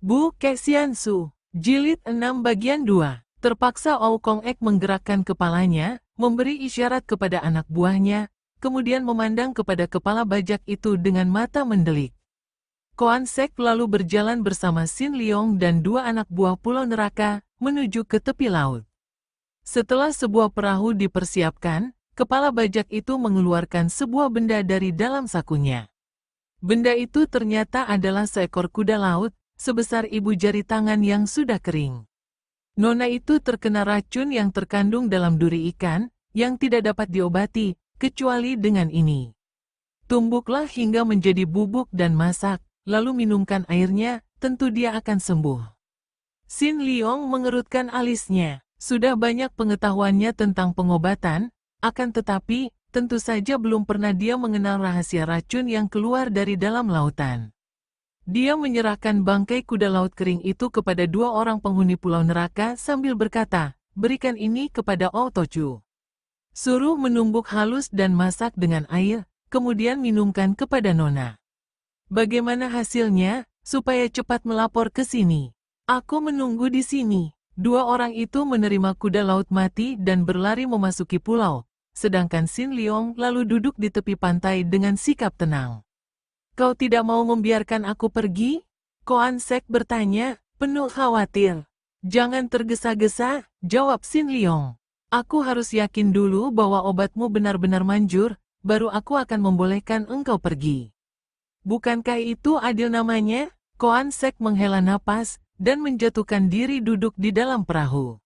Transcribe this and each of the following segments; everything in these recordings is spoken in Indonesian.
Bu Kexiansu, Jilid 6 bagian 2. Terpaksa Ou Kong Ek menggerakkan kepalanya, memberi isyarat kepada anak buahnya, kemudian memandang kepada kepala bajak itu dengan mata mendelik. Koan Sek lalu berjalan bersama Sin Leong dan dua anak buah pulau neraka, menuju ke tepi laut. Setelah sebuah perahu dipersiapkan, kepala bajak itu mengeluarkan sebuah benda dari dalam sakunya. Benda itu ternyata adalah seekor kuda laut, sebesar ibu jari tangan yang sudah kering. Nona itu terkena racun yang terkandung dalam duri ikan, yang tidak dapat diobati, kecuali dengan ini. Tumbuklah hingga menjadi bubuk dan masak, lalu minumkan airnya, tentu dia akan sembuh. Sin Leong mengerutkan alisnya. Sudah banyak pengetahuannya tentang pengobatan, akan tetapi, tentu saja belum pernah dia mengenal rahasia racun yang keluar dari dalam lautan. Dia menyerahkan bangkai kuda laut kering itu kepada dua orang penghuni pulau neraka sambil berkata, "Berikan ini kepada Ou Tochu. Suruh menumbuk halus dan masak dengan air, kemudian minumkan kepada Nona. Bagaimana hasilnya, supaya cepat melapor ke sini. Aku menunggu di sini." Dua orang itu menerima kuda laut mati dan berlari memasuki pulau, sedangkan Sin Leong lalu duduk di tepi pantai dengan sikap tenang. "Kau tidak mau membiarkan aku pergi?" Koan Sek bertanya, penuh khawatir. "Jangan tergesa-gesa," jawab Sin Leong. "Aku harus yakin dulu bahwa obatmu benar-benar manjur, baru aku akan membolehkan engkau pergi." "Bukankah itu adil namanya?" Koan Sek menghela napas, dan menjatuhkan diri duduk di dalam perahu.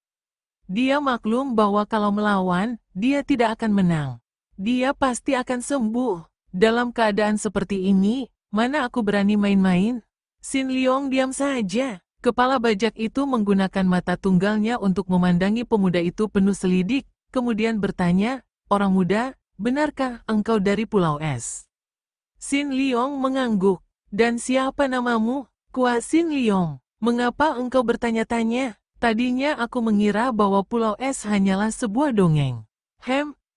Dia maklum bahwa kalau melawan, dia tidak akan menang. Dia pasti akan sembuh. Dalam keadaan seperti ini, mana aku berani main-main? Sin Leong diam saja. Kepala bajak itu menggunakan mata tunggalnya untuk memandangi pemuda itu penuh selidik, kemudian bertanya, "Orang muda, benarkah engkau dari Pulau Es?" Sin Leong mengangguk. "Dan siapa namamu?" "Kua Sin Leong." "Mengapa engkau bertanya-tanya? Tadinya aku mengira bahwa Pulau Es hanyalah sebuah dongeng."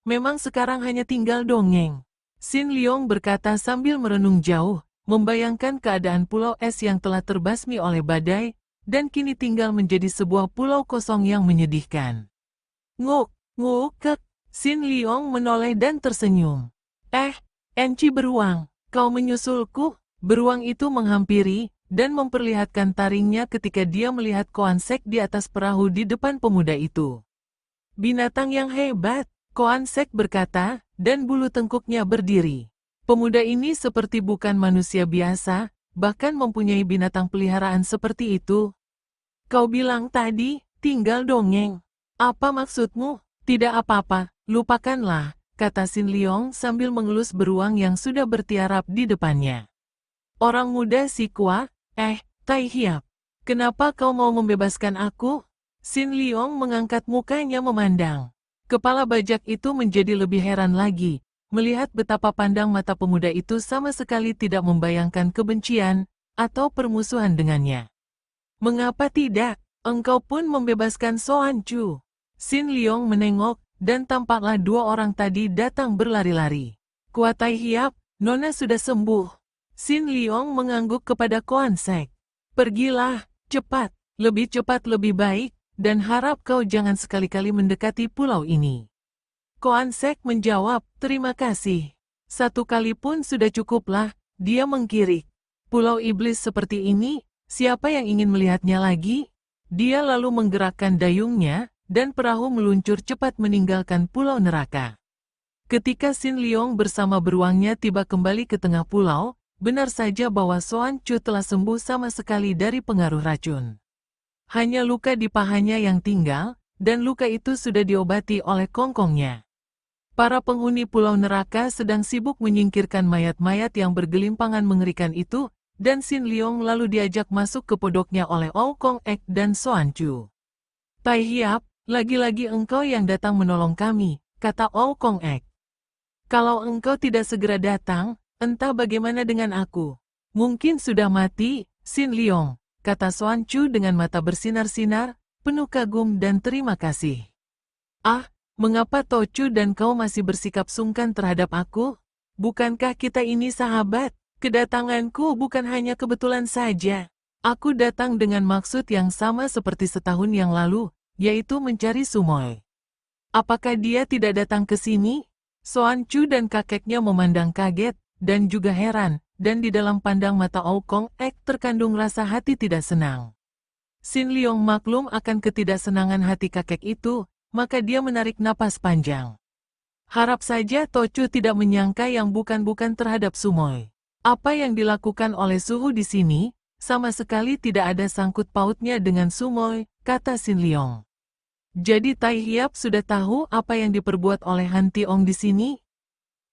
Memang sekarang hanya tinggal dongeng." Sin Leong berkata sambil merenung jauh, membayangkan keadaan Pulau Es yang telah terbasmi oleh badai, dan kini tinggal menjadi sebuah pulau kosong yang menyedihkan. Nguk-kek, Sin Leong menoleh dan tersenyum. Enci beruang, kau menyusulku?" Beruang itu menghampiri, dan memperlihatkan taringnya ketika dia melihat Koan Sek di atas perahu di depan pemuda itu. "Binatang yang hebat," Koan Sek berkata, dan bulu tengkuknya berdiri. Pemuda ini seperti bukan manusia biasa, bahkan mempunyai binatang peliharaan seperti itu. "Kau bilang tadi, tinggal dongeng. Apa maksudmu?" "Tidak apa-apa, lupakanlah," kata Sin Leong sambil mengelus beruang yang sudah bertiarap di depannya. "Orang muda si Kua, Tai Hiap, kenapa kau mau membebaskan aku?" Sin Leong mengangkat mukanya memandang. Kepala bajak itu menjadi lebih heran lagi, melihat betapa pandang mata pemuda itu sama sekali tidak membayangkan kebencian atau permusuhan dengannya. "Mengapa tidak? Engkau pun membebaskan Soan Chu." Sin Leong menengok, dan tampaklah dua orang tadi datang berlari-lari. "Kua Tai Hiap, Nona sudah sembuh." Sin Leong mengangguk kepada Koan Sek. "Pergilah, cepat, lebih cepat lebih baik, dan harap kau jangan sekali-kali mendekati pulau ini." Koan Sek menjawab, "Terima kasih. Satu kali pun sudah cukuplah," dia mengkirik. "Pulau iblis seperti ini, siapa yang ingin melihatnya lagi?" Dia lalu menggerakkan dayungnya, dan perahu meluncur cepat meninggalkan pulau neraka. Ketika Sin Leong bersama beruangnya tiba kembali ke tengah pulau, benar saja bahwa Soan Chu telah sembuh sama sekali dari pengaruh racun. Hanya luka di pahanya yang tinggal, dan luka itu sudah diobati oleh kongkongnya. Para penghuni pulau neraka sedang sibuk menyingkirkan mayat-mayat yang bergelimpangan mengerikan itu, dan Sin Leong lalu diajak masuk ke podoknya oleh Ou Kong Ek dan Soan Chu. "Tai Hiap, lagi-lagi engkau yang datang menolong kami," kata Ou Kong Ek. "Kalau engkau tidak segera datang, entah bagaimana dengan aku. Mungkin sudah mati, Sin Leong," kata Soan Chu dengan mata bersinar-sinar, penuh kagum dan terima kasih. Mengapa Tochu dan kau masih bersikap sungkan terhadap aku? Bukankah kita ini sahabat? Kedatanganku bukan hanya kebetulan saja." Aku datang dengan maksud yang sama seperti setahun yang lalu, yaitu mencari Sumoy. Apakah dia tidak datang ke sini? Soan Chu dan kakeknya memandang kaget, dan juga heran, dan di dalam pandang mata Kong Ek terkandung rasa hati tidak senang. Sin Leong maklum akan ketidaksenangan hati kakek itu, maka dia menarik napas panjang. Harap saja Tochu tidak menyangka yang bukan-bukan terhadap Sumoy. Apa yang dilakukan oleh Suhu di sini, sama sekali tidak ada sangkut pautnya dengan Sumoy, kata Sin Leong. Jadi Tai Hiap sudah tahu apa yang diperbuat oleh Han Tiong di sini?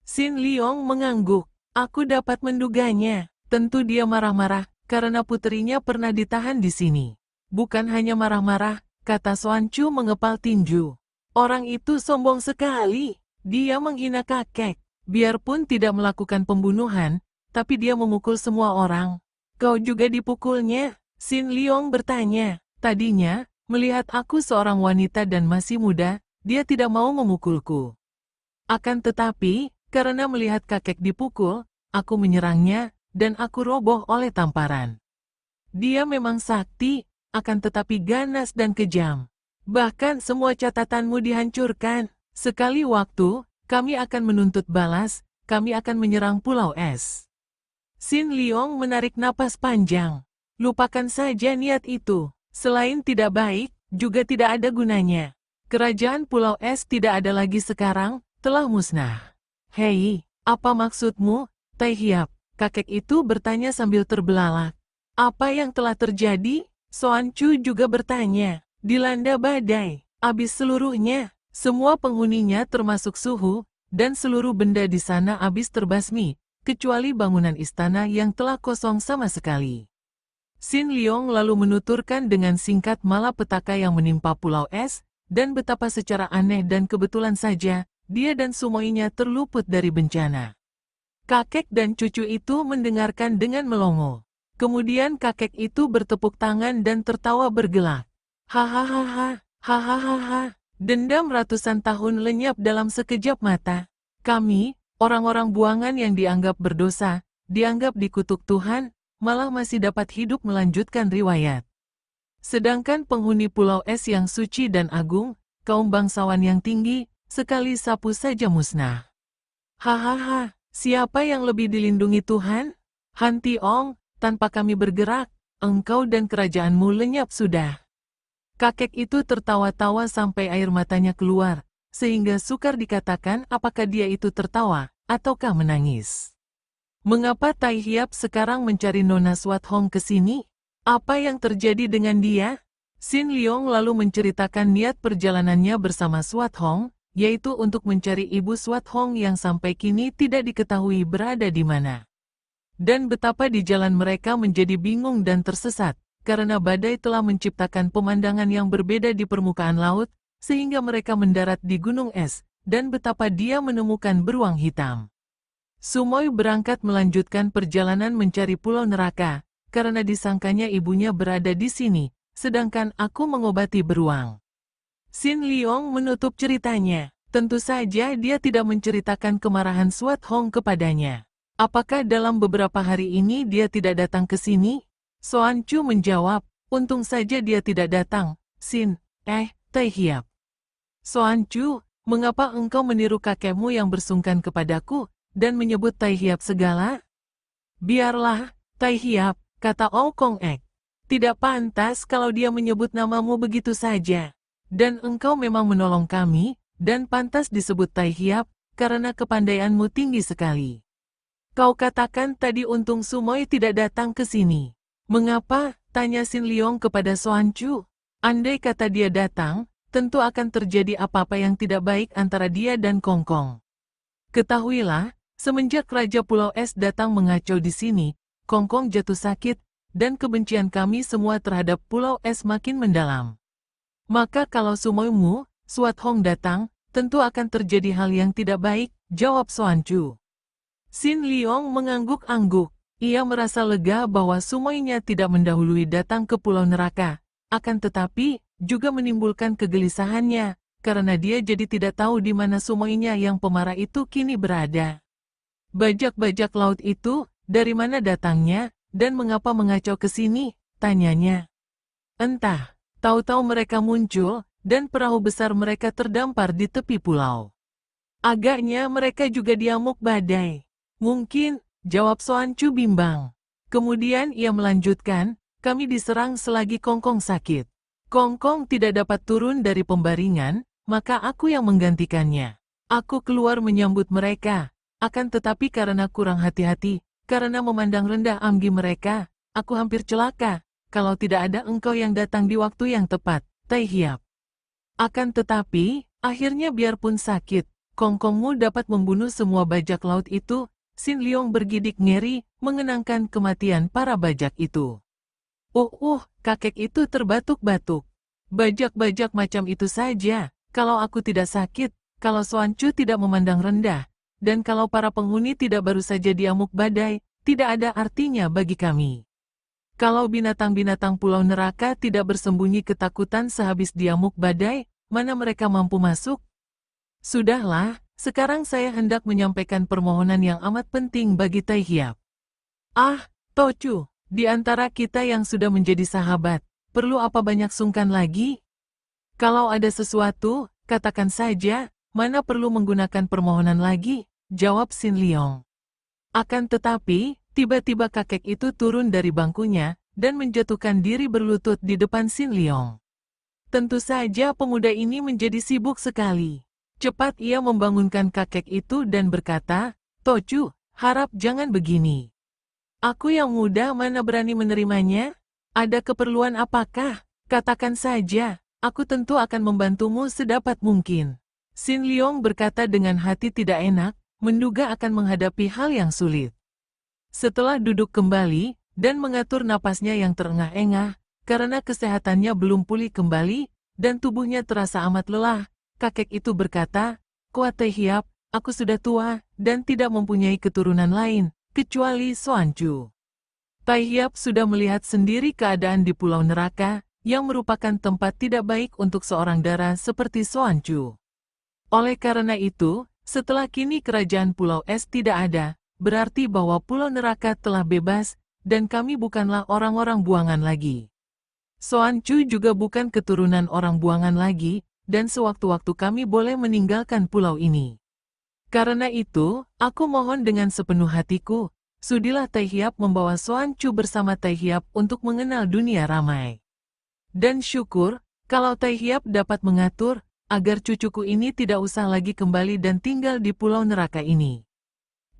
Sin Leong mengangguk. Aku dapat menduganya. Tentu dia marah-marah, karena puterinya pernah ditahan di sini. Bukan hanya marah-marah, kata Soan Chu mengepal tinju. Orang itu sombong sekali. Dia menghina kakek. Biarpun tidak melakukan pembunuhan, tapi dia memukul semua orang. Kau juga dipukulnya? Sin Leong bertanya. Tadinya, melihat aku seorang wanita dan masih muda, dia tidak mau memukulku. Akan tetapi, karena melihat kakek dipukul, aku menyerangnya, dan aku roboh oleh tamparan. Dia memang sakti, akan tetapi ganas dan kejam. Bahkan semua catatanmu dihancurkan. Sekali waktu, kami akan menuntut balas, kami akan menyerang Pulau Es. Sin Leong menarik napas panjang. Lupakan saja niat itu. Selain tidak baik, juga tidak ada gunanya. Kerajaan Pulau Es tidak ada lagi sekarang, telah musnah. Hei, apa maksudmu, Tai Hiap? Kakek itu bertanya sambil terbelalak. Apa yang telah terjadi? Soan Chu juga bertanya. Dilanda badai, habis seluruhnya. Semua penghuninya termasuk Suhu, dan seluruh benda di sana habis terbasmi, kecuali bangunan istana yang telah kosong sama sekali. Sin Leong lalu menuturkan dengan singkat malapetaka yang menimpa Pulau Es, dan betapa secara aneh dan kebetulan saja, dia dan Sumoynya terluput dari bencana. Kakek dan cucu itu mendengarkan dengan melongo. Kemudian kakek itu bertepuk tangan dan tertawa bergelak. Hahaha, hahaha. Dendam ratusan tahun lenyap dalam sekejap mata. Kami, orang-orang buangan yang dianggap berdosa, dianggap dikutuk Tuhan, malah masih dapat hidup melanjutkan riwayat. Sedangkan penghuni Pulau Es yang suci dan agung, kaum bangsawan yang tinggi, sekali sapu saja musnah. Hahaha, siapa yang lebih dilindungi Tuhan? Han Tiong, tanpa kami bergerak, engkau dan kerajaanmu lenyap sudah. Kakek itu tertawa-tawa sampai air matanya keluar, sehingga sukar dikatakan apakah dia itu tertawa, ataukah menangis. Mengapa Tai Hiap sekarang mencari Nona Swat Hong ke sini? Apa yang terjadi dengan dia? Sin Leong lalu menceritakan niat perjalanannya bersama Swat Hong, yaitu untuk mencari ibu Swat Hong yang sampai kini tidak diketahui berada di mana. Dan betapa di jalan mereka menjadi bingung dan tersesat, karena badai telah menciptakan pemandangan yang berbeda di permukaan laut, sehingga mereka mendarat di gunung es, dan betapa dia menemukan beruang hitam. Sumoy berangkat melanjutkan perjalanan mencari pulau neraka, karena disangkanya ibunya berada di sini, sedangkan aku mengobati beruang. Sin Leong menutup ceritanya. Tentu saja dia tidak menceritakan kemarahan Swat Hong kepadanya. Apakah dalam beberapa hari ini dia tidak datang ke sini? Soan Chu menjawab, untung saja dia tidak datang, Sin, Tai Hiap. Soan Chu, mengapa engkau meniru kakekmu yang bersungkan kepadaku, dan menyebut Tai Hiap segala? Biarlah, Tai Hiap, kata Kong Ek. Tidak pantas kalau dia menyebut namamu begitu saja. Dan engkau memang menolong kami, dan pantas disebut Tai Hiap, karena kepandaianmu tinggi sekali. Kau katakan tadi untung Sumoy tidak datang ke sini. Mengapa? Tanya Sin Leong kepada Soan Chu. Andai kata dia datang, tentu akan terjadi apa-apa yang tidak baik antara dia dan Kong Kong. Ketahuilah, semenjak Raja Pulau Es datang mengacau di sini, Kong Kong jatuh sakit, dan kebencian kami semua terhadap Pulau Es makin mendalam. Maka kalau Sumoymu, Swat Hong datang, tentu akan terjadi hal yang tidak baik, jawab Soan Chu. Sin Leong mengangguk-angguk. Ia merasa lega bahwa Sumoynya tidak mendahului datang ke Pulau Neraka, akan tetapi juga menimbulkan kegelisahannya, karena dia jadi tidak tahu di mana Sumoynya yang pemarah itu kini berada. Bajak-bajak laut itu, dari mana datangnya, dan mengapa mengacau ke sini? tanyanya. Entah, tahu-tahu mereka muncul, dan perahu besar mereka terdampar di tepi pulau. Agaknya mereka juga diamuk badai. Mungkin, jawab Soan Chu bimbang. Kemudian ia melanjutkan, kami diserang selagi Kongkong sakit. Kongkong tidak dapat turun dari pembaringan, maka aku yang menggantikannya. Aku keluar menyambut mereka, akan tetapi karena kurang hati-hati, karena memandang rendah amgi mereka, aku hampir celaka, kalau tidak ada engkau yang datang di waktu yang tepat, Tai Hiap. Akan tetapi, akhirnya biarpun sakit, Kongkongmu dapat membunuh semua bajak laut itu. Sin Leong bergidik ngeri, mengenangkan kematian para bajak itu. Kakek itu terbatuk-batuk. Bajak-bajak macam itu saja, kalau aku tidak sakit, kalau Soan Chu tidak memandang rendah, dan kalau para penghuni tidak baru saja diamuk badai, tidak ada artinya bagi kami. Kalau binatang-binatang pulau neraka tidak bersembunyi ketakutan sehabis diamuk badai, mana mereka mampu masuk? Sudahlah, sekarang saya hendak menyampaikan permohonan yang amat penting bagi Tai Hiap. To Chu, di antara kita yang sudah menjadi sahabat, perlu apa banyak sungkan lagi? Kalau ada sesuatu, katakan saja, mana perlu menggunakan permohonan lagi, jawab Sin Leong. Akan tetapi, tiba-tiba kakek itu turun dari bangkunya, dan menjatuhkan diri berlutut di depan Sin Leong. Tentu saja pemuda ini menjadi sibuk sekali. Cepat ia membangunkan kakek itu dan berkata, To Chu, harap jangan begini. Aku yang muda mana berani menerimanya? Ada keperluan apakah? Katakan saja, aku tentu akan membantumu sedapat mungkin. Sin Leong berkata dengan hati tidak enak, menduga akan menghadapi hal yang sulit. Setelah duduk kembali, dan mengatur napasnya yang terengah-engah, karena kesehatannya belum pulih kembali, dan tubuhnya terasa amat lelah, kakek itu berkata, Kuat Tai Hiap, aku sudah tua, dan tidak mempunyai keturunan lain, kecuali Soan Chu. Tai Hiap sudah melihat sendiri keadaan di Pulau Neraka, yang merupakan tempat tidak baik untuk seorang dara seperti Soan Chu. Oleh karena itu, setelah kini kerajaan Pulau Es tidak ada, berarti bahwa Pulau Neraka telah bebas, dan kami bukanlah orang-orang buangan lagi. Soan Chu juga bukan keturunan orang buangan lagi, dan sewaktu-waktu kami boleh meninggalkan pulau ini. Karena itu, aku mohon dengan sepenuh hatiku, sudilah Tai Hiap membawa Soan Chu bersama Tai Hiap untuk mengenal dunia ramai. Dan syukur, kalau Tai Hiap dapat mengatur, agar cucuku ini tidak usah lagi kembali dan tinggal di Pulau Neraka ini.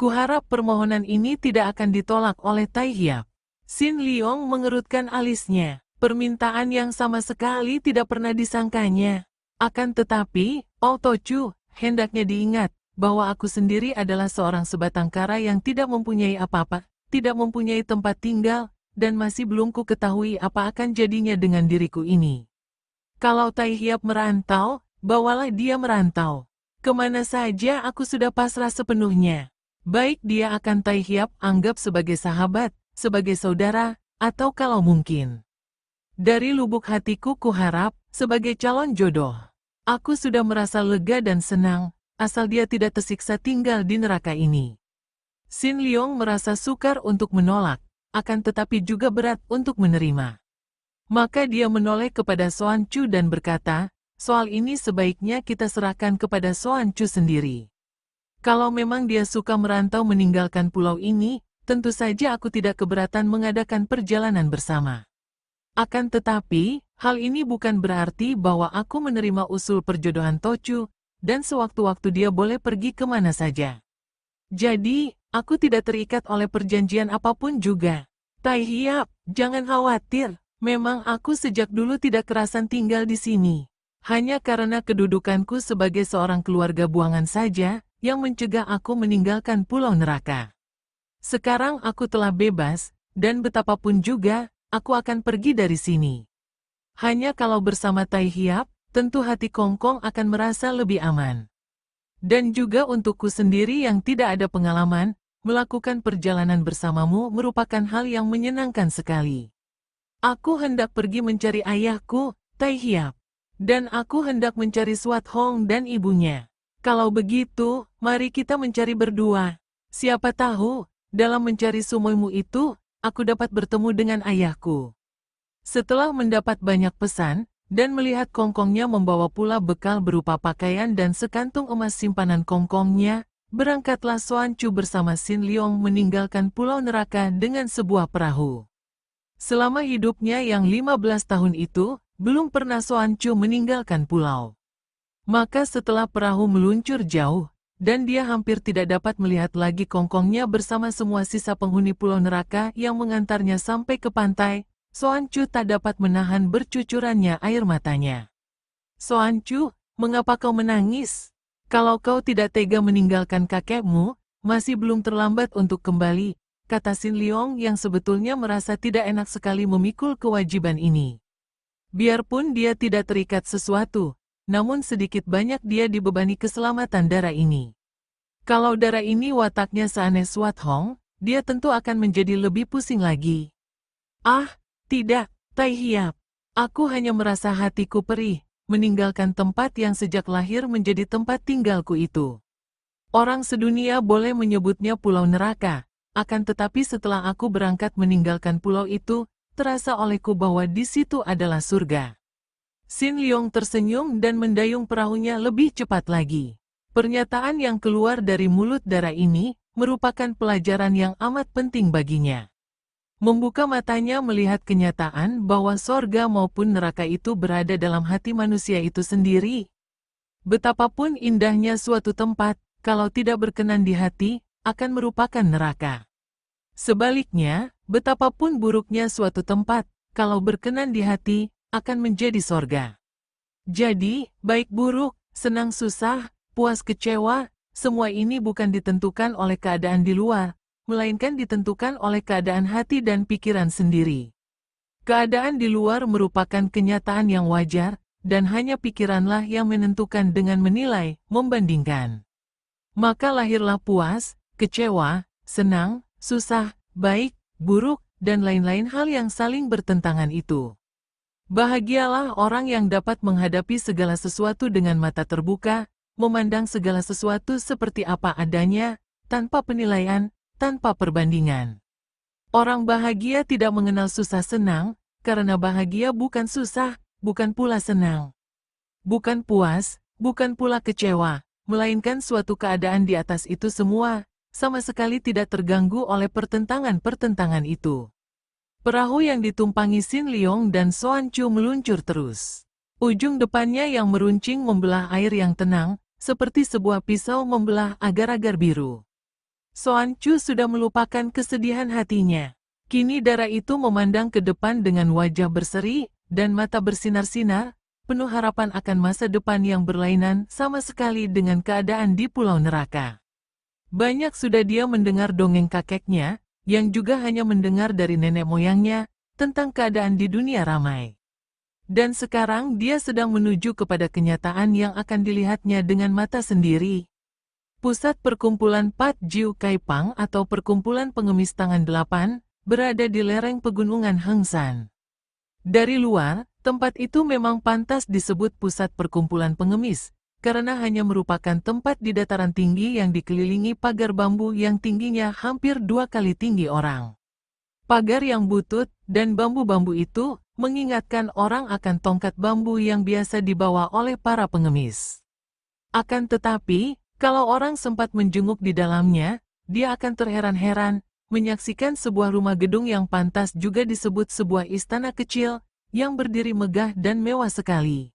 Kuharap permohonan ini tidak akan ditolak oleh Tai Hiap. Sin Leong mengerutkan alisnya, permintaan yang sama sekali tidak pernah disangkanya. Akan tetapi, To Chu, hendaknya diingat, bahwa aku sendiri adalah seorang sebatang kara yang tidak mempunyai apa-apa, tidak mempunyai tempat tinggal, dan masih belum ku ketahui apa akan jadinya dengan diriku ini. Kalau Tai Hiap merantau, bawalah dia merantau. Kemana saja aku sudah pasrah sepenuhnya. Baik dia akan Tai Hiap anggap sebagai sahabat, sebagai saudara, atau kalau mungkin. Dari lubuk hatiku kuharap, sebagai calon jodoh. Aku sudah merasa lega dan senang, asal dia tidak tersiksa tinggal di neraka ini. Sin Leong merasa sukar untuk menolak, akan tetapi juga berat untuk menerima. Maka dia menoleh kepada Soan Chu dan berkata, soal ini sebaiknya kita serahkan kepada Soan Chu sendiri. Kalau memang dia suka merantau meninggalkan pulau ini, tentu saja aku tidak keberatan mengadakan perjalanan bersama. Akan tetapi, hal ini bukan berarti bahwa aku menerima usul perjodohan To Chu, dan sewaktu-waktu dia boleh pergi kemana saja. Jadi, aku tidak terikat oleh perjanjian apapun juga. Tai Hiap, jangan khawatir, memang aku sejak dulu tidak kerasan tinggal di sini. Hanya karena kedudukanku sebagai seorang keluarga buangan saja, yang mencegah aku meninggalkan Pulau Neraka. Sekarang aku telah bebas, dan betapapun juga, aku akan pergi dari sini. Hanya kalau bersama Tai Hiap, tentu hati Kongkong akan merasa lebih aman. Dan juga untukku sendiri yang tidak ada pengalaman, melakukan perjalanan bersamamu merupakan hal yang menyenangkan sekali. Aku hendak pergi mencari ayahku, Tai Hiap. Dan aku hendak mencari Swat Hong dan ibunya. Kalau begitu, mari kita mencari berdua. Siapa tahu, dalam mencari sumoimu itu, aku dapat bertemu dengan ayahku. Setelah mendapat banyak pesan, dan melihat kongkongnya membawa pula bekal berupa pakaian dan sekantung emas simpanan kongkongnya, berangkatlah Xuan Chu bersama Xin Liong meninggalkan pulau neraka dengan sebuah perahu. Selama hidupnya yang 15 tahun itu, belum pernah Xuan Chu meninggalkan pulau. Maka setelah perahu meluncur jauh, dan dia hampir tidak dapat melihat lagi kongkongnya bersama semua sisa penghuni pulau neraka yang mengantarnya sampai ke pantai, Xuan Chu tak dapat menahan bercucurannya air matanya. Xuan Chu, mengapa kau menangis? Kalau kau tidak tega meninggalkan kakekmu, masih belum terlambat untuk kembali, kata Xin Liong yang sebetulnya merasa tidak enak sekali memikul kewajiban ini. Biarpun dia tidak terikat sesuatu, namun sedikit banyak dia dibebani keselamatan darah ini. Kalau darah ini wataknya seaneh Swat Hong, dia tentu akan menjadi lebih pusing lagi. Ah, tidak, Tai Hiap. Aku hanya merasa hatiku perih, meninggalkan tempat yang sejak lahir menjadi tempat tinggalku itu. Orang sedunia boleh menyebutnya pulau neraka, akan tetapi setelah aku berangkat meninggalkan pulau itu, terasa olehku bahwa di situ adalah surga. Xin Liong tersenyum dan mendayung perahunya lebih cepat lagi. Pernyataan yang keluar dari mulut darah ini merupakan pelajaran yang amat penting baginya. Membuka matanya melihat kenyataan bahwa sorga maupun neraka itu berada dalam hati manusia itu sendiri. Betapapun indahnya suatu tempat, kalau tidak berkenan di hati, akan merupakan neraka. Sebaliknya, betapapun buruknya suatu tempat, kalau berkenan di hati, akan menjadi sorga. Jadi, baik buruk, senang susah, puas kecewa, semua ini bukan ditentukan oleh keadaan di luar, melainkan ditentukan oleh keadaan hati dan pikiran sendiri. Keadaan di luar merupakan kenyataan yang wajar, dan hanya pikiranlah yang menentukan dengan menilai, membandingkan. Maka lahirlah puas, kecewa, senang, susah, baik, buruk, dan lain-lain hal yang saling bertentangan itu. Bahagialah orang yang dapat menghadapi segala sesuatu dengan mata terbuka, memandang segala sesuatu seperti apa adanya, tanpa penilaian, tanpa perbandingan. Orang bahagia tidak mengenal susah senang, karena bahagia bukan susah, bukan pula senang. Bukan puas, bukan pula kecewa, melainkan suatu keadaan di atas itu semua, sama sekali tidak terganggu oleh pertentangan-pertentangan itu. Perahu yang ditumpangi Xin Liong dan Xuan Chu meluncur terus. Ujung depannya yang meruncing membelah air yang tenang, seperti sebuah pisau membelah agar-agar biru. Xuan Chu sudah melupakan kesedihan hatinya. Kini darah itu memandang ke depan dengan wajah berseri, dan mata bersinar-sinar, penuh harapan akan masa depan yang berlainan sama sekali dengan keadaan di pulau neraka. Banyak sudah dia mendengar dongeng kakeknya, yang juga hanya mendengar dari nenek moyangnya, tentang keadaan di dunia ramai. Dan sekarang dia sedang menuju kepada kenyataan yang akan dilihatnya dengan mata sendiri. Pusat perkumpulan Pat Jiu Kai Pang atau perkumpulan pengemis tangan 8, berada di lereng pegunungan Heng San. Dari luar, tempat itu memang pantas disebut pusat perkumpulan pengemis, karena hanya merupakan tempat di dataran tinggi yang dikelilingi pagar bambu yang tingginya hampir 2 kali tinggi orang. Pagar yang butut dan bambu-bambu itu mengingatkan orang akan tongkat bambu yang biasa dibawa oleh para pengemis. Akan tetapi, kalau orang sempat menjenguk di dalamnya, dia akan terheran-heran menyaksikan sebuah rumah gedung yang pantas juga disebut sebuah istana kecil yang berdiri megah dan mewah sekali.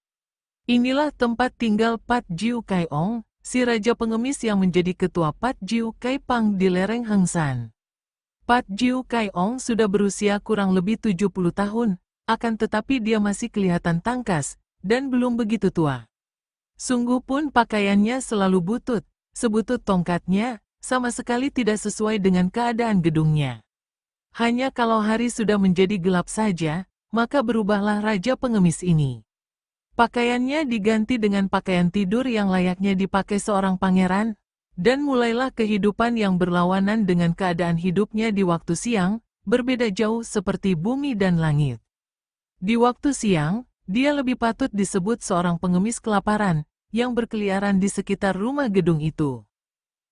Inilah tempat tinggal Pat Jiu Kai Ong, si raja pengemis yang menjadi ketua Pat Jiu Kai Pang di lereng Heng San. Pat Jiu Kai Ong sudah berusia kurang lebih 70 tahun, akan tetapi dia masih kelihatan tangkas, dan belum begitu tua. Sungguh pun pakaiannya selalu butut, sebutut tongkatnya, sama sekali tidak sesuai dengan keadaan gedungnya. Hanya kalau hari sudah menjadi gelap saja, maka berubahlah raja pengemis ini. Pakaiannya diganti dengan pakaian tidur yang layaknya dipakai seorang pangeran, dan mulailah kehidupan yang berlawanan dengan keadaan hidupnya di waktu siang, berbeda jauh seperti bumi dan langit. Di waktu siang, dia lebih patut disebut seorang pengemis kelaparan, yang berkeliaran di sekitar rumah gedung itu.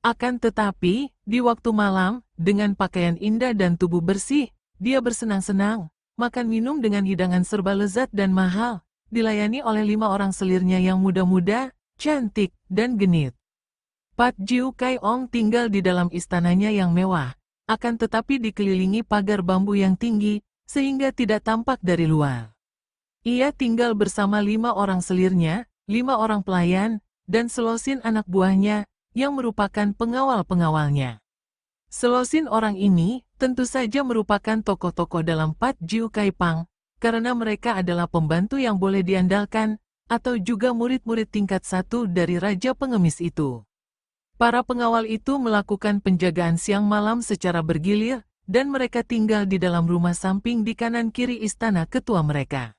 Akan tetapi, di waktu malam, dengan pakaian indah dan tubuh bersih, dia bersenang-senang, makan minum dengan hidangan serba lezat dan mahal, dilayani oleh 5 orang selirnya yang muda-muda, cantik, dan genit. Pat Jiu Kai Ong tinggal di dalam istananya yang mewah, akan tetapi dikelilingi pagar bambu yang tinggi, sehingga tidak tampak dari luar. Ia tinggal bersama 5 orang selirnya, 5 orang pelayan, dan selosin anak buahnya, yang merupakan pengawal-pengawalnya. Selosin orang ini tentu saja merupakan tokoh-tokoh dalam Pat Jiu Kai Pang, karena mereka adalah pembantu yang boleh diandalkan, atau juga murid-murid tingkat 1 dari Raja Pengemis itu. Para pengawal itu melakukan penjagaan siang malam secara bergilir, dan mereka tinggal di dalam rumah samping di kanan kiri istana ketua mereka.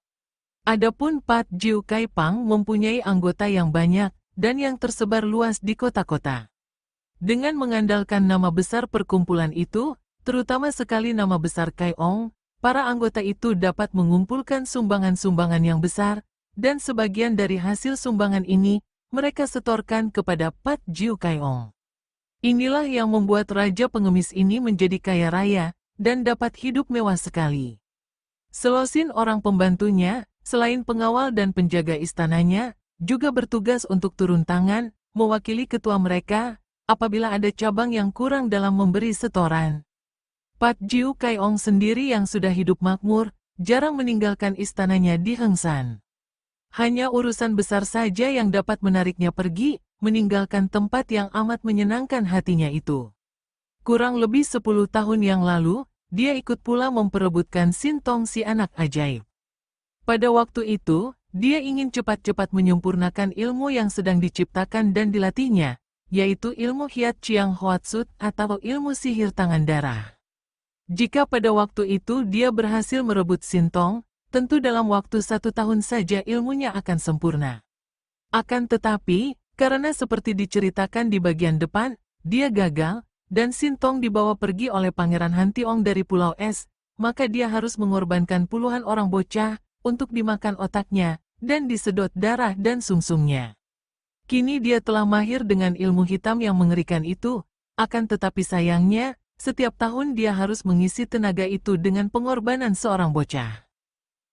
Adapun Pat Jiu Kai Pang mempunyai anggota yang banyak, dan yang tersebar luas di kota-kota. Dengan mengandalkan nama besar perkumpulan itu, terutama sekali nama besar Kai Ong, para anggota itu dapat mengumpulkan sumbangan-sumbangan yang besar, dan sebagian dari hasil sumbangan ini, mereka setorkan kepada Pat Jiu Kai Ong. Inilah yang membuat Raja Pengemis ini menjadi kaya raya, dan dapat hidup mewah sekali. Selosin orang pembantunya, selain pengawal dan penjaga istananya, juga bertugas untuk turun tangan, mewakili ketua mereka, apabila ada cabang yang kurang dalam memberi setoran. Pat Jiu Kai Ong sendiri yang sudah hidup makmur, jarang meninggalkan istananya di Hengsan. Hanya urusan besar saja yang dapat menariknya pergi, meninggalkan tempat yang amat menyenangkan hatinya itu. Kurang lebih 10 tahun yang lalu, dia ikut pula memperebutkan Sintong si anak ajaib. Pada waktu itu, dia ingin cepat-cepat menyempurnakan ilmu yang sedang diciptakan dan dilatihnya, yaitu ilmu Hiat Chiang Hoatsut atau ilmu sihir tangan darah. Jika pada waktu itu dia berhasil merebut Sintong, tentu dalam waktu 1 tahun saja ilmunya akan sempurna. Akan tetapi, karena seperti diceritakan di bagian depan, dia gagal, dan Sintong dibawa pergi oleh Pangeran Hantiong dari Pulau Es, maka dia harus mengorbankan puluhan orang bocah, untuk dimakan otaknya, dan disedot darah dan sungsungnya. Kini dia telah mahir dengan ilmu hitam yang mengerikan itu, akan tetapi sayangnya, setiap tahun dia harus mengisi tenaga itu dengan pengorbanan seorang bocah.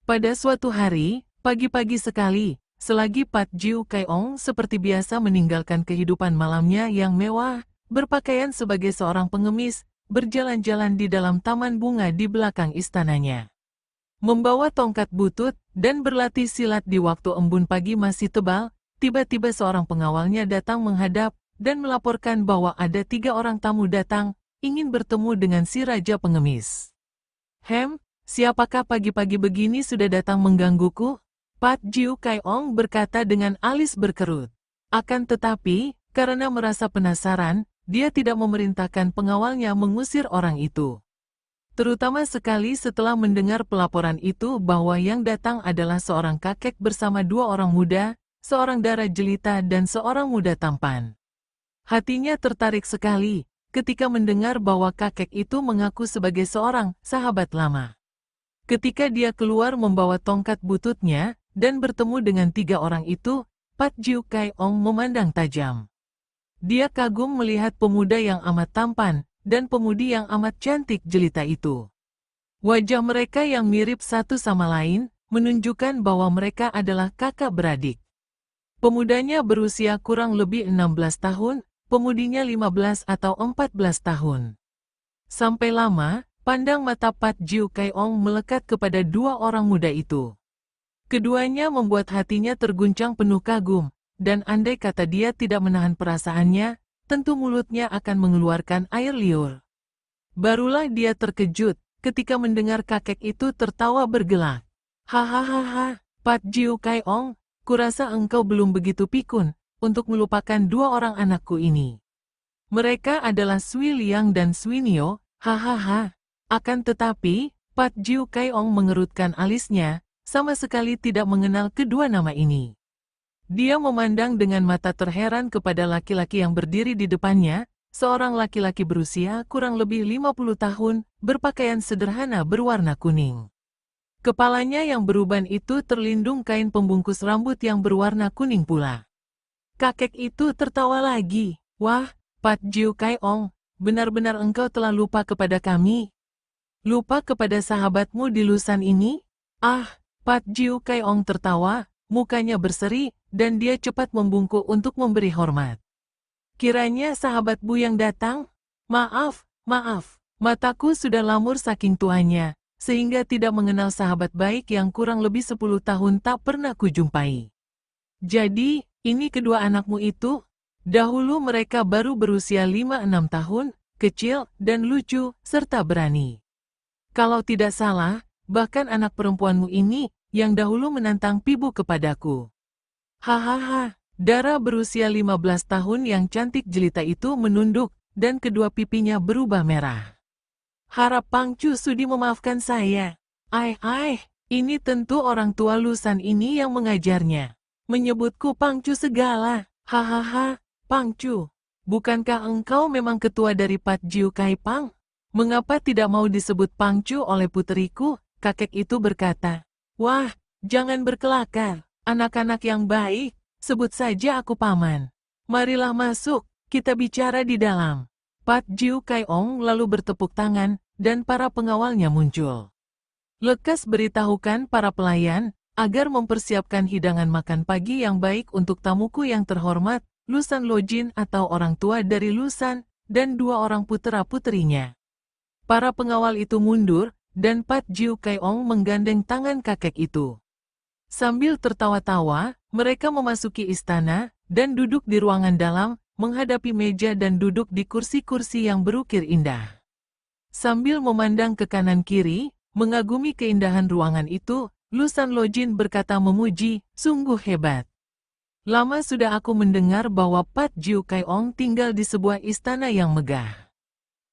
Pada suatu hari, pagi-pagi sekali, selagi Pat Jiu Kai Ong seperti biasa meninggalkan kehidupan malamnya yang mewah, berpakaian sebagai seorang pengemis, berjalan-jalan di dalam taman bunga di belakang istananya. Membawa tongkat butut, dan berlatih silat di waktu embun pagi masih tebal, tiba-tiba seorang pengawalnya datang menghadap, dan melaporkan bahwa ada 3 orang tamu datang, ingin bertemu dengan si Raja Pengemis. Siapakah pagi-pagi begini sudah datang menggangguku? Pat Jiu Kai Ong berkata dengan alis berkerut. Akan tetapi, karena merasa penasaran, dia tidak memerintahkan pengawalnya mengusir orang itu. Terutama sekali setelah mendengar pelaporan itu bahwa yang datang adalah seorang kakek bersama 2 orang muda, seorang darah jelita dan seorang muda tampan. Hatinya tertarik sekali ketika mendengar bahwa kakek itu mengaku sebagai seorang sahabat lama. Ketika dia keluar membawa tongkat bututnya dan bertemu dengan 3 orang itu, Pat Jiu Kai Ong memandang tajam. Dia kagum melihat pemuda yang amat tampan, dan pemudi yang amat cantik jelita itu. Wajah mereka yang mirip satu sama lain, menunjukkan bahwa mereka adalah kakak beradik. Pemudanya berusia kurang lebih 16 tahun, pemudinya 15 atau 14 tahun. Sampai lama, pandang mata Pat Jiu Kai Ong melekat kepada 2 orang muda itu. Keduanya membuat hatinya terguncang penuh kagum, dan andai kata dia tidak menahan perasaannya, tentu mulutnya akan mengeluarkan air liur. Barulah dia terkejut ketika mendengar kakek itu tertawa bergelak. Hahaha, Pat Jiu Kai Ong, kurasa engkau belum begitu pikun untuk melupakan 2 orang anakku ini. Mereka adalah Sui Liang dan Sui Nio, hahaha. Akan tetapi, Pat Jiu Kai Ong mengerutkan alisnya, sama sekali tidak mengenal kedua nama ini. Dia memandang dengan mata terheran kepada laki-laki yang berdiri di depannya, seorang laki-laki berusia kurang lebih 50 tahun, berpakaian sederhana berwarna kuning. Kepalanya yang beruban itu terlindung kain pembungkus rambut yang berwarna kuning pula. Kakek itu tertawa lagi. Wah, Pat Jiu Kai Ong, benar-benar engkau telah lupa kepada kami. Lupa kepada sahabatmu di Lusan ini? Ah, Pat Jiu Kai-ong tertawa, mukanya berseri, dan dia cepat membungkuk untuk memberi hormat. Kiranya sahabat Bu yang datang? Maaf, mataku sudah lamur saking tuanya, sehingga tidak mengenal sahabat baik yang kurang lebih 10 tahun tak pernah kujumpai. Jadi, ini kedua anakmu itu? Dahulu mereka baru berusia 5-6 tahun, kecil dan lucu, serta berani. Kalau tidak salah, bahkan anak perempuanmu ini, yang dahulu menantang Pibu kepadaku. Hahaha, Dara berusia 15 tahun yang cantik jelita itu menunduk, dan kedua pipinya berubah merah. Harap Pangcu sudi memaafkan saya. Ini tentu orang tua Lusan ini yang mengajarnya. Menyebutku Pangcu segala. Hahaha, Pangcu, bukankah engkau memang ketua dari Pat Jiu Kai Pang? Mengapa tidak mau disebut Pangcu oleh puteriku? Kakek itu berkata. Wah, jangan berkelakar, anak-anak yang baik, sebut saja aku paman. Marilah masuk, kita bicara di dalam. Pat Jiu Kai-ong lalu bertepuk tangan, dan para pengawalnya muncul. Lekas beritahukan para pelayan, agar mempersiapkan hidangan makan pagi yang baik untuk tamuku yang terhormat, Lusan Lojin atau orang tua dari Lusan, dan 2 orang putera-puterinya. Para pengawal itu mundur, dan Pat Jiu Kai-ong menggandeng tangan kakek itu. Sambil tertawa-tawa, mereka memasuki istana, dan duduk di ruangan dalam, menghadapi meja dan duduk di kursi-kursi yang berukir indah. Sambil memandang ke kanan kiri, mengagumi keindahan ruangan itu, Lusan Lojin berkata memuji, sungguh hebat. Lama sudah aku mendengar bahwa Pat Jiu Kai-ong tinggal di sebuah istana yang megah.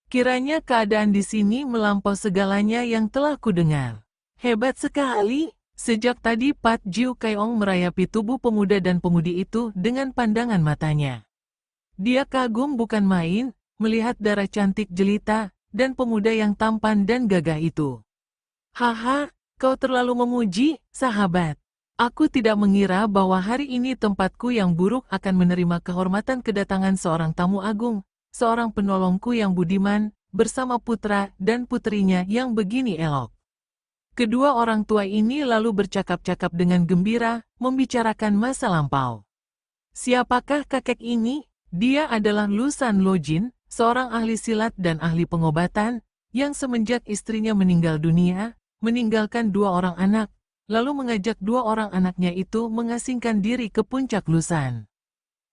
Kiranya keadaan di sini melampau segalanya yang telah kudengar. Hebat sekali. Sejak tadi Pat Jiu Kai-ong merayapi tubuh pemuda dan pemudi itu dengan pandangan matanya. Dia kagum bukan main, melihat Dara cantik jelita, dan pemuda yang tampan dan gagah itu. Haha, kau terlalu memuji, sahabat. Aku tidak mengira bahwa hari ini tempatku yang buruk akan menerima kehormatan kedatangan seorang tamu agung. Seorang penolongku yang budiman, bersama putra dan putrinya yang begini elok. Kedua orang tua ini lalu bercakap-cakap dengan gembira, membicarakan masa lampau. Siapakah kakek ini? Dia adalah Lusan Lojin, seorang ahli silat dan ahli pengobatan, yang semenjak istrinya meninggal dunia, meninggalkan 2 orang anak, lalu mengajak 2 orang anaknya itu mengasingkan diri ke puncak Lusan.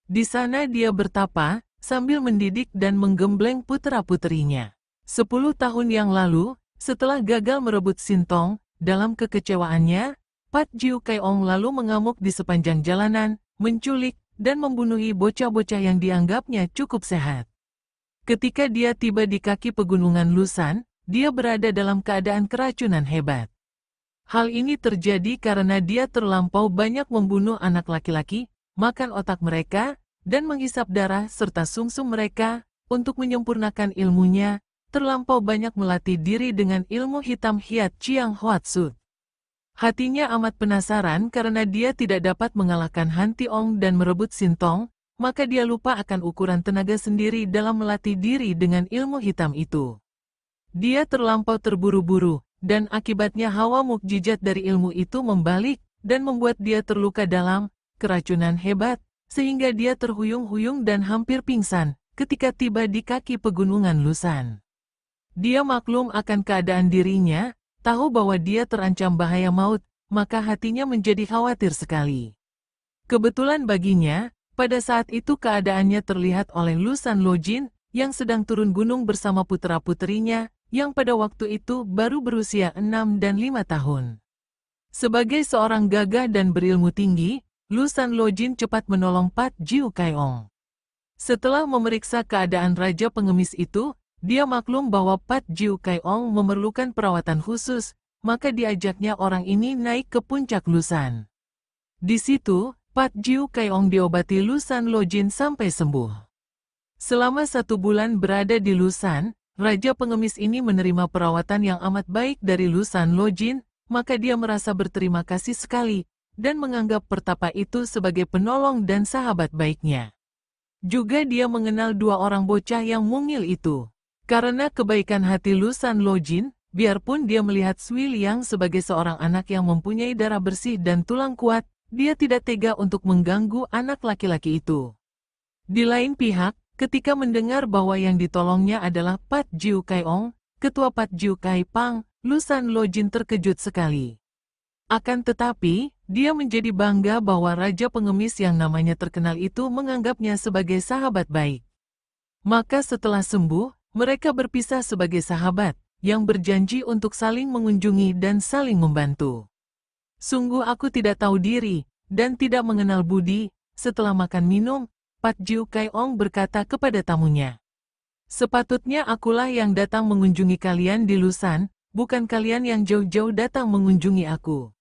Di sana dia bertapa, sambil mendidik dan menggembleng putera-puterinya. 10 tahun yang lalu, setelah gagal merebut Sintong, dalam kekecewaannya, Pat Jiu Kai-ong lalu mengamuk di sepanjang jalanan, menculik, dan membunuhi bocah-bocah yang dianggapnya cukup sehat. Ketika dia tiba di kaki pegunungan Lusan, dia berada dalam keadaan keracunan hebat. Hal ini terjadi karena dia terlampau banyak membunuh anak laki-laki, makan otak mereka, dan menghisap darah serta sungsum mereka, untuk menyempurnakan ilmunya, terlampau banyak melatih diri dengan ilmu hitam Hiat Chiang Hoatsu. Hatinya amat penasaran karena dia tidak dapat mengalahkan Han Tiong dan merebut Sintong, maka dia lupa akan ukuran tenaga sendiri dalam melatih diri dengan ilmu hitam itu. Dia terlampau terburu-buru, dan akibatnya hawa mukjizat dari ilmu itu membalik, dan membuat dia terluka dalam, keracunan hebat, sehingga dia terhuyung-huyung dan hampir pingsan ketika tiba di kaki pegunungan Lusan. Dia maklum akan keadaan dirinya, tahu bahwa dia terancam bahaya maut, maka hatinya menjadi khawatir sekali. Kebetulan baginya, pada saat itu keadaannya terlihat oleh Lusan Lojin, yang sedang turun gunung bersama putra-puterinya, yang pada waktu itu baru berusia 6 dan 5 tahun. Sebagai seorang gagah dan berilmu tinggi, Lusan Lojin cepat menolong Pat Jiu Kai-ong. Setelah memeriksa keadaan raja pengemis itu, dia maklum bahwa Pat Jiu Kai-ong memerlukan perawatan khusus, maka diajaknya orang ini naik ke puncak Lusan. Di situ, Pat Jiu Kai-ong diobati Lusan Lojin sampai sembuh. Selama 1 bulan berada di Lusan, raja pengemis ini menerima perawatan yang amat baik dari Lusan Lojin, maka dia merasa berterima kasih sekali, dan menganggap pertapa itu sebagai penolong dan sahabat baiknya. Juga dia mengenal 2 orang bocah yang mungil itu. Karena kebaikan hati Lusan Lojin, Biarpun dia melihat Sui Liang sebagai seorang anak yang mempunyai darah bersih dan tulang kuat, dia tidak tega untuk mengganggu anak laki-laki itu. Di lain pihak, ketika mendengar bahwa yang ditolongnya adalah Pat Jiu Kai Ong, ketua Pat Jiu Kai Pang, Lu San Lojin terkejut sekali. Akan tetapi, dia menjadi bangga bahwa raja pengemis yang namanya terkenal itu menganggapnya sebagai sahabat baik. Maka setelah sembuh, mereka berpisah sebagai sahabat, yang berjanji untuk saling mengunjungi dan saling membantu. Sungguh aku tidak tahu diri, dan tidak mengenal budi. Setelah makan minum, Pat Jiu Kai Ong berkata kepada tamunya, "Sepatutnya akulah yang datang mengunjungi kalian di Lusan, bukan kalian yang jauh-jauh datang mengunjungi aku."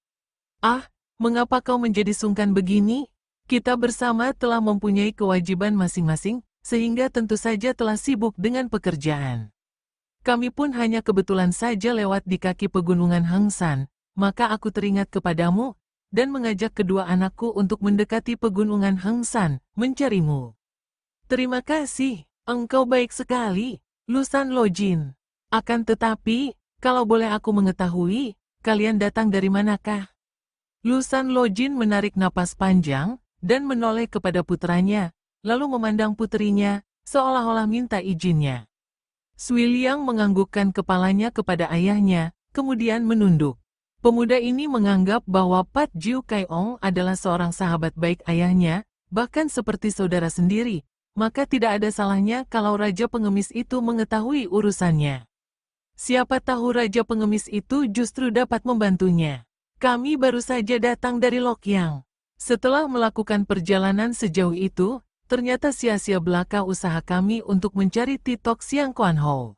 "Ah, mengapa kau menjadi sungkan begini? Kita bersama telah mempunyai kewajiban masing-masing, sehingga tentu saja telah sibuk dengan pekerjaan. Kami pun hanya kebetulan saja lewat di kaki pegunungan Hengsan, maka aku teringat kepadamu, dan mengajak kedua anakku untuk mendekati pegunungan Hengsan, mencarimu." "Terima kasih, engkau baik sekali, Lu San Lojin. Akan tetapi, kalau boleh aku mengetahui, kalian datang dari manakah?" Lu San Lojin menarik napas panjang, dan menoleh kepada putranya, lalu memandang putrinya, seolah-olah minta izinnya. Sui Liang menganggukkan kepalanya kepada ayahnya, kemudian menunduk. Pemuda ini menganggap bahwa Pat Jiu Kai Ong adalah seorang sahabat baik ayahnya, bahkan seperti saudara sendiri, maka tidak ada salahnya kalau raja pengemis itu mengetahui urusannya. Siapa tahu raja pengemis itu justru dapat membantunya. "Kami baru saja datang dari Lokyang. Setelah melakukan perjalanan sejauh itu, ternyata sia-sia belaka usaha kami untuk mencari Titok Siang Kuan Ho.